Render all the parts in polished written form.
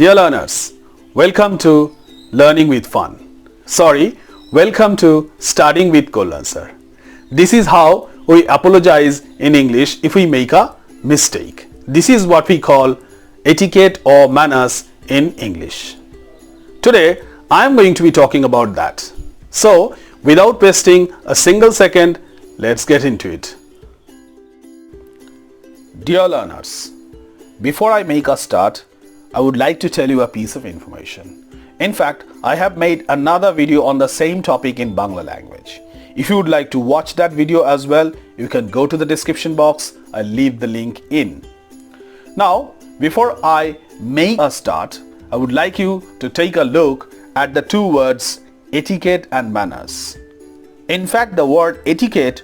Dear learners, welcome to Learning with Fun. Welcome to Studying with Kollan sir. This is how we apologize in English if we make a mistake. This is what we call etiquette or manners in English. Today, I am going to be talking about that. So, without wasting a single second, let's get into it. Dear learners, before I make a start, I would like to tell you a piece of information. In fact, I have made another video on the same topic in Bangla language. If you would like to watch that video as well, you can go to the description box. I'll leave the link in. Now, before I make a start, I would like you to take a look at the two words etiquette and manners. In fact, the word etiquette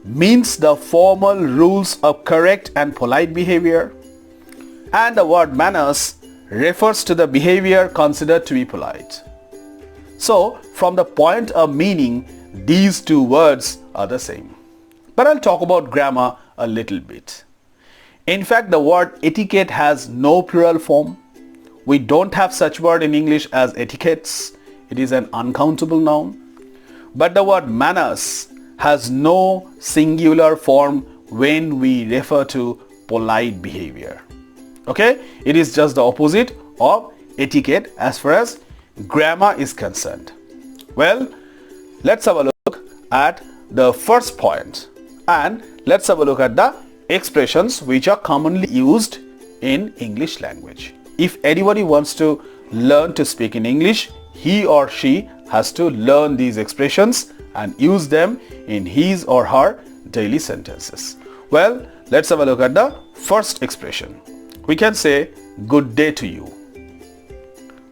means the formal rules of correct and polite behavior, and the word manners refers to the behavior considered to be polite. So, from the point of meaning, these two words are the same. But I'll talk about grammar a little bit. In fact, the word etiquette has no plural form. We don't have such word in English as etiquettes. It is an uncountable noun. But the word manners has no singular form when we refer to polite behavior. Okay, it is just the opposite of etiquette as far as grammar is concerned. Well, let's have a look at the first point and let's have a look at the expressions which are commonly used in English language. If anybody wants to learn to speak in English, he or she has to learn these expressions and use them in his or her daily sentences. Well, let's have a look at the first expression. We can say good day to you,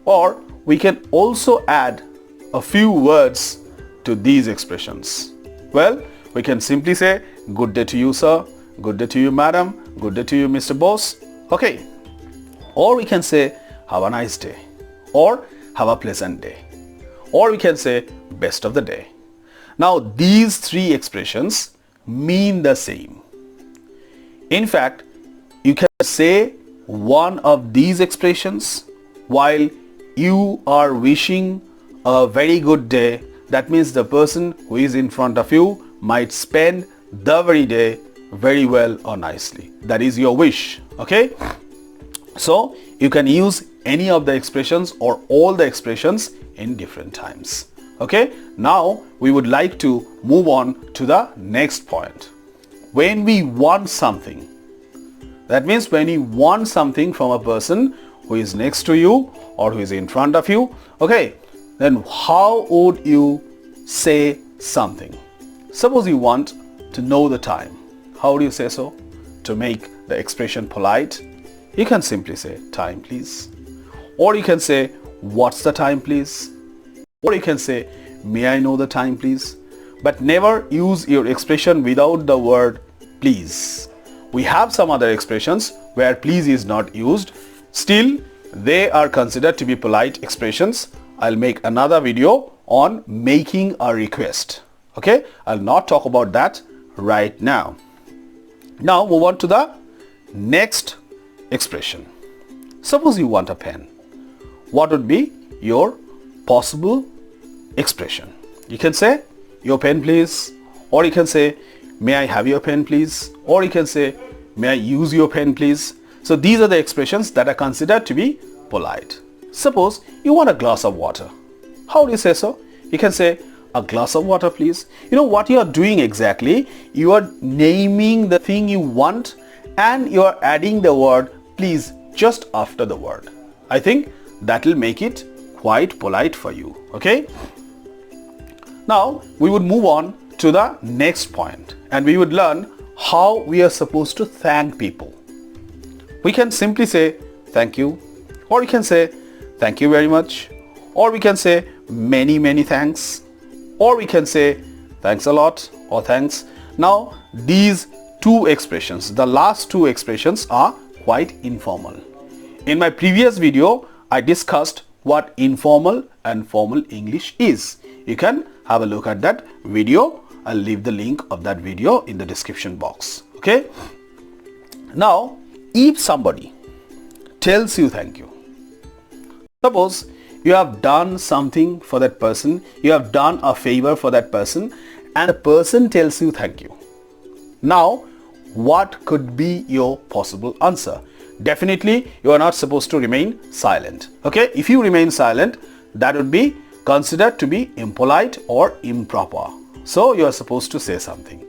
or we can also add a few words to these expressions. Well, we can simply say good day to you sir, good day to you madam, good day to you Mr. Boss. Okay, or we can say have a nice day, or have a pleasant day, or we can say best of the day. Now these three expressions mean the same. In fact, you can say one of these expressions while you are wishing a very good day. That means the person who is in front of you might spend the very day very well or nicely. That is your wish. Okay, so you can use any of the expressions or all the expressions in different times. Okay, now we would like to move on to the next point. When we want something, that means when you want something from a person who is next to you or who is in front of you, okay, then how would you say something? Suppose you want to know the time. How do you say so? To make the expression polite, you can simply say time please. Or you can say what's the time please? Or you can say may I know the time please? But never use your expression without the word please. We have some other expressions where please is not used. Still, they are considered to be polite expressions. I'll make another video on making a request. Okay, I'll not talk about that right now. Now move on to the next expression. Suppose you want a pen. What would be your possible expression? You can say your pen please, or you can say may I have your pen please, or you can say may I use your pen please. So these are the expressions that are considered to be polite. Suppose you want a glass of water. How do you say so? You can say a glass of water please. You know what you are doing exactly? You are naming the thing you want and you are adding the word please just after the word. I think that will make it quite polite for you. Okay? Now we would move on to the next point and we would learn how we are supposed to thank people. We can simply say thank you, or we can say thank you very much, or we can say many thanks, or we can say thanks a lot or thanks. Now these two expressions, the last two expressions are quite informal. In my previous video, I discussed what informal and formal English is. You can have a look at that video. I'll leave the link of that video in the description box. Okay. Now, if somebody tells you thank you, Suppose you have done something for that person, you have done a favor for that person, and the person tells you thank you. Now, what could be your possible answer? Definitely, you are not supposed to remain silent. Okay, if you remain silent, that would be considered to be impolite or improper. So, you are supposed to say something.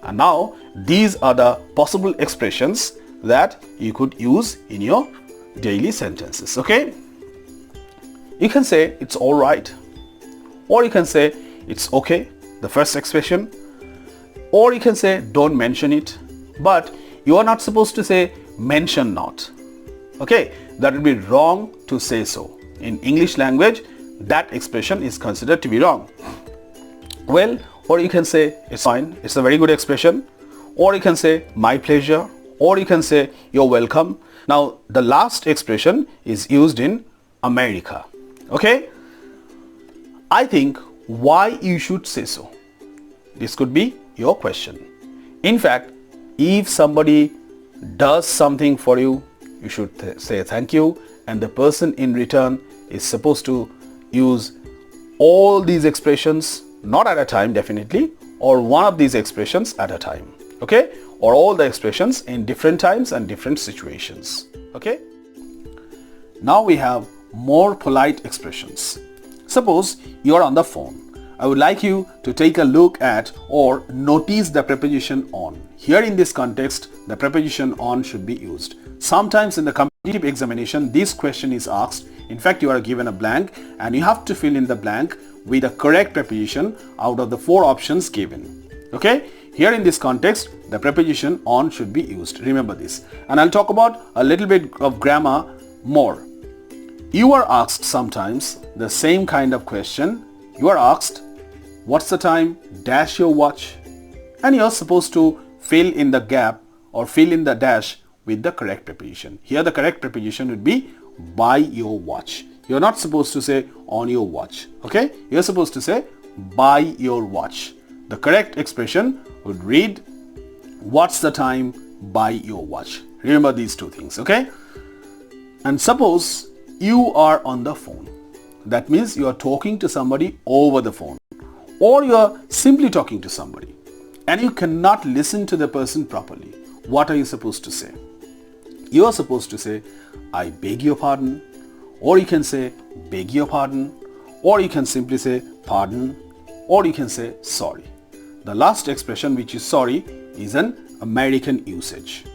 And now, these are the possible expressions that you could use in your daily sentences. Okay, you can say it's all right, or you can say it's okay, the first expression, or you can say don't mention it, but you are not supposed to say mention not. Okay, that would be wrong to say so. In English language, that expression is considered to be wrong. Well, or you can say it's fine, it's a very good expression, or you can say my pleasure, or you can say you're welcome. Now, the last expression is used in America. Okay, I think why you should say so. This could be your question. In fact, if somebody does something for you, you should say thank you, and the person in return is supposed to use all these expressions, not at a time definitely, or one of these expressions at a time. Okay, or all the expressions in different times and different situations. Okay, now we have more polite expressions. Suppose you are on the phone. I would like you to take a look at or notice the preposition on. Here in this context, the preposition on should be used. Sometimes in the competitive examination, this question is asked. In fact, you are given a blank and you have to fill in the blank with the correct preposition out of the 4 options given. Okay, here in this context, the preposition on should be used. Remember this. And I'll talk about a little bit of grammar more. You are asked sometimes the same kind of question. You are asked, what's the time? Dash your watch. And you're supposed to fill in the gap or fill in the dash with the correct preposition. Here the correct preposition would be by your watch. You're not supposed to say on your watch. Okay? You're supposed to say by your watch. The correct expression would read, what's the time by your watch. Remember these 2 things. Okay? And suppose you are on the phone. That means you are talking to somebody over the phone, or you are simply talking to somebody and you cannot listen to the person properly. What are you supposed to say? You are supposed to say, I beg your pardon, or you can say beg your pardon, or you can simply say pardon, or you can say sorry. The last expression, which is sorry, is an American usage.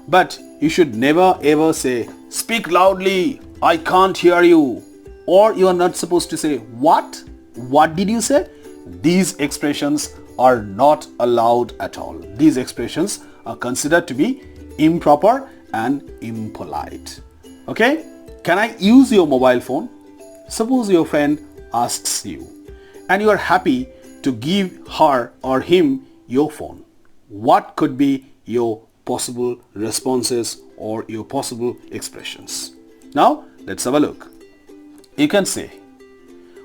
But you should never ever say, speak loudly, I can't hear you. Or you are not supposed to say, what? What did you say? These expressions are not allowed at all. These expressions are considered to be improper and impolite. Okay? Can I use your mobile phone? Suppose your friend asks you and you are happy to give her or him your phone. What could be your possible responses or your possible expressions? Now, let's have a look. You can say,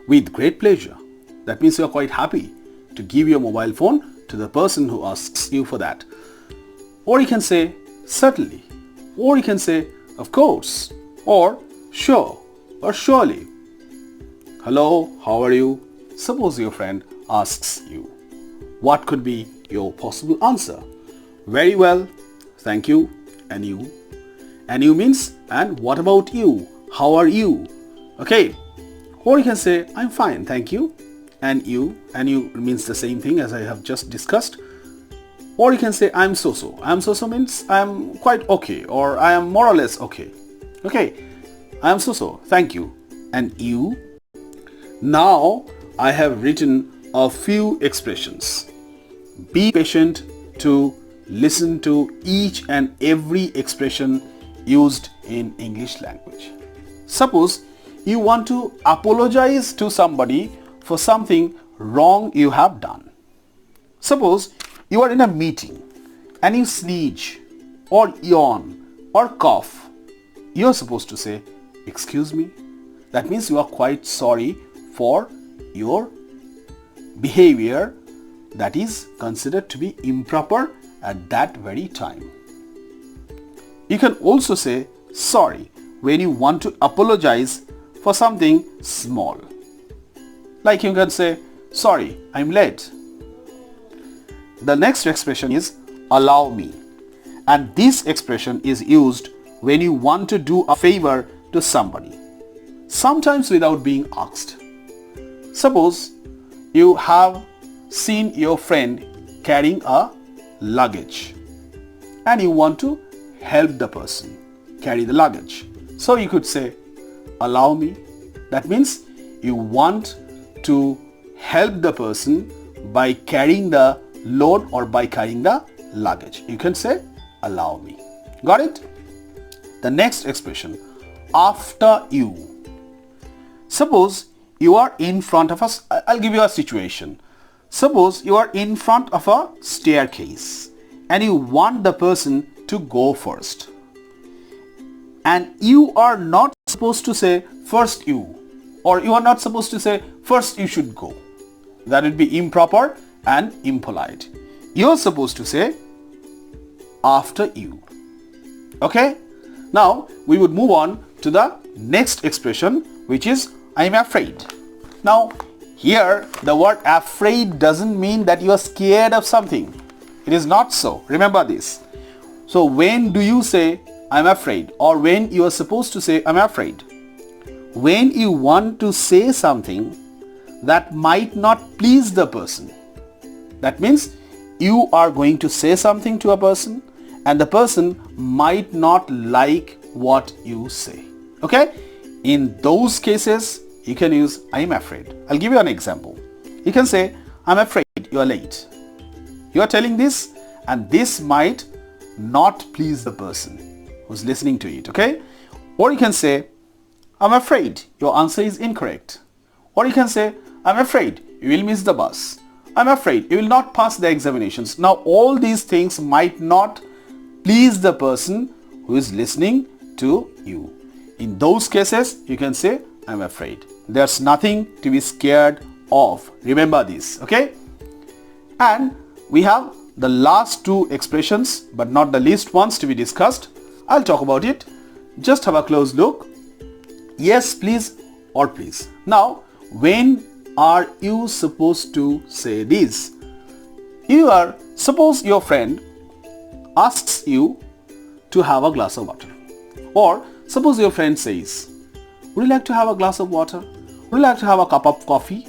with great pleasure. That means you are quite happy to give your mobile phone to the person who asks you for that. Or you can say, certainly. Or you can say, of course. Or sure. Or surely. Hello, how are you? Suppose your friend asks you. What could be your possible answer? Very well. Thank you. And you? And you means, and what about you? How are you? Okay. Or you can say, I'm fine, thank you. And you means the same thing as I have just discussed. Or you can say, I'm so-so. I'm so-so means I'm quite okay, or I am more or less okay. Okay. I am so-so, thank you. And you? Now I have written a few expressions. Be patient to listen to each and every expression used in English language. Suppose you want to apologize to somebody for something wrong you have done. Suppose you are in a meeting and you sneeze or yawn or cough. You are supposed to say, excuse me. That means you are quite sorry for your behavior that is considered to be improper at that very time. You can also say sorry when you want to apologize for something small. Like you can say, sorry, I'm late. The next expression is allow me. And this expression is used when you want to do a favor to somebody, sometimes without being asked. Suppose you have seen your friend carrying a luggage and you want to help the person carry the luggage. So you could say, allow me. That means you want to help the person by carrying the load or by carrying the luggage. You can say, allow me. Got it? The next expression, after you. Suppose you are in front of us. I'll give you a situation. Suppose you are in front of a staircase and you want the person to go first. And you are not supposed to say first you, or you are not supposed to say first you should go. That would be improper and impolite. You are supposed to say after you. Okay? Now we would move on to the next expression, which is I'm afraid. Now here the word afraid doesn't mean that you are scared of something. It is not so. Remember this. So when do you say I'm afraid, or when you are supposed to say I'm afraid? When you want to say something that might not please the person. That means you are going to say something to a person and the person might not like what you say. Okay? In those cases, you can use I'm afraid. I'll give you an example. You can say, I'm afraid you are late. You are telling this and this might not please the person who's listening to it. Okay? Or you can say, I'm afraid your answer is incorrect. Or you can say, I'm afraid you will miss the bus. I'm afraid you will not pass the examinations. Now all these things might not please the person who is listening to you. In those cases, you can say, I'm afraid. There's nothing to be scared of. Remember this, okay? And we have the last two expressions, but not the least ones to be discussed. I'll talk about it. Just have a close look. Yes, please, or please. Now, when are you supposed to say this? Suppose your friend asks you to have a glass of water. Or suppose your friend says, would you like to have a glass of water? Would you like to have a cup of coffee?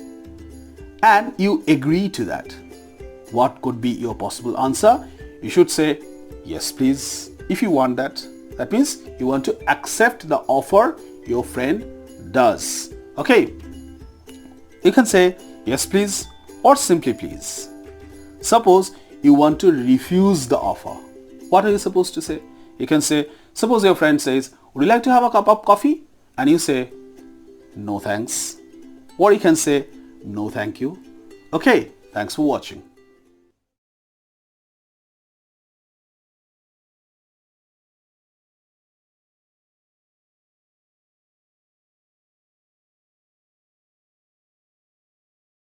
And you agree to that. What could be your possible answer? You should say, yes please, if you want that. That means you want to accept the offer your friend does. Okay. You can say, yes please, or simply please. Suppose you want to refuse the offer. What are you supposed to say? You can say, suppose your friend says, would you like to have a cup of coffee? And you say, no thanks. Or you can say, no thank you. Okay, thanks for watching.